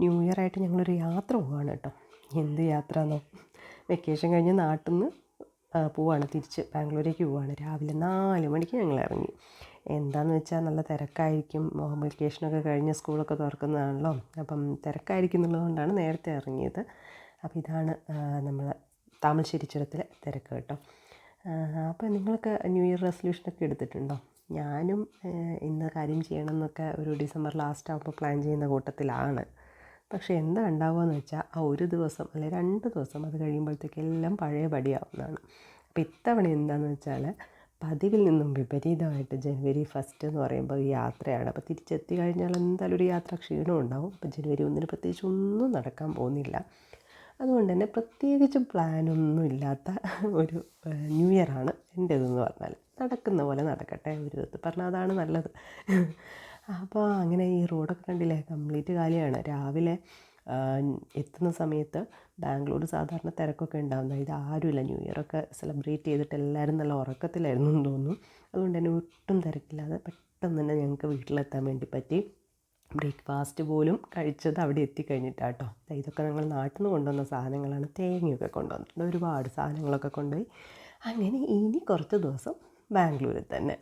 New year ആയിട്ട് ഞങ്ങളൊരു യാത്ര പോവാണ് കേട്ടോ. എന്ത് യാത്ര എന്നോ, വെക്കേഷൻ കഴിഞ്ഞ് നാട്ടിൽ നിന്ന് പോവാണ്, തിരിച്ച് ബാംഗ്ലൂരേക്ക് പോവാണ്. രാവിലെ 4 മണിക്ക് ഞങ്ങൾ ഇറങ്ങി. എന്താണെന്ന് വെച്ചാൽ നല്ല തിരക്കായിരിക്കും, വെക്കേഷനൊക്കെ കഴിഞ്ഞ് സ്കൂളൊക്കെ തുറക്കുന്നതാണല്ലോ, അപ്പം തിരക്കായിരിക്കും എന്നുള്ളതുകൊണ്ടാണ് നേരത്തെ ഇറങ്ങിയത്. അപ്പോൾ ഇതാണ് നമ്മൾ താമരശ്ശേരി ചുരത്തിലെ തിരക്ക് കേട്ടോ. അപ്പോൾ നിങ്ങളൊക്കെ ന്യൂ ഇയർ റെസൊല്യൂഷനൊക്കെ എടുത്തിട്ടുണ്ടോ? ഞാനും ഇന്ന കാര്യം ചെയ്യണം എന്നൊക്കെ ഒരു ഡിസംബർ ലാസ്റ്റ് ആകുമ്പോൾ പ്ലാൻ ചെയ്യുന്ന കൂട്ടത്തിലാണ്. പക്ഷേ എന്താ ഉണ്ടാവുകയെന്ന് വെച്ചാൽ ആ ഒരു ദിവസം അല്ലെ 2 ദിവസം അത് കഴിയുമ്പോഴത്തേക്കെല്ലാം പഴയ പടിയാവുന്നതാണ്. അപ്പോൾ ഇത്തവണ എന്താണെന്ന് വെച്ചാൽ പതിവിൽ നിന്നും വിപരീതമായിട്ട് ജനുവരി 1 എന്ന് പറയുമ്പോൾ ഈ യാത്രയാണ്. അപ്പോൾ തിരിച്ചെത്തി കഴിഞ്ഞാൽ എന്തായാലും ഒരു യാത്ര ക്ഷീണം ഉണ്ടാവും. അപ്പോൾ ജനുവരി 1 പ്രത്യേകിച്ച് ഒന്നും നടക്കാൻ പോകുന്നില്ല. അതുകൊണ്ട് തന്നെ പ്രത്യേകിച്ച് പ്ലാനൊന്നും ഇല്ലാത്ത ഒരു ന്യൂ ഇയറാണ് എൻ്റേതെന്ന് പറഞ്ഞാൽ. നടക്കുന്ന പോലെ നടക്കട്ടെ, ഒരു വിധത്തിൽ പറഞ്ഞാൽ അതാണ് നല്ലത്. അപ്പോൾ അങ്ങനെ ഈ റോഡൊക്കെ കണ്ടില്ലേ, കംപ്ലീറ്റ് കാലിയാണ്. രാവിലെ എത്തുന്ന സമയത്ത് ബാംഗ്ലൂർ സാധാരണ തിരക്കൊക്കെ ഉണ്ടാകുന്നത്, ഇത് ആരുമില്ല. ന്യൂ ഇയറൊക്കെ സെലിബ്രേറ്റ് ചെയ്തിട്ട് എല്ലാവരും നല്ല ഉറക്കത്തിലായിരുന്നു എന്ന് തോന്നുന്നു. അതുകൊണ്ട് തന്നെ ഒട്ടും തിരക്കില്ലാതെ പെട്ടെന്ന് തന്നെ ഞങ്ങൾക്ക് വീട്ടിലെത്താൻ വേണ്ടി പറ്റി. ബ്രേക്ക്ഫാസ്റ്റ് പോലും കഴിച്ചത് അവിടെ എത്തിക്കഴിഞ്ഞിട്ടാണ് കേട്ടോ. ഇതൊക്കെ ഞങ്ങൾ നാട്ടിൽ നിന്ന് കൊണ്ടുവന്ന സാധനങ്ങളാണ്. തേങ്ങയൊക്കെ കൊണ്ടുവന്നിട്ടുണ്ട്, ഒരുപാട് സാധനങ്ങളൊക്കെ കൊണ്ടുപോയി. അങ്ങനെ ഇനി കുറച്ച് ദിവസം ബാംഗ്ലൂരിൽ തന്നെ.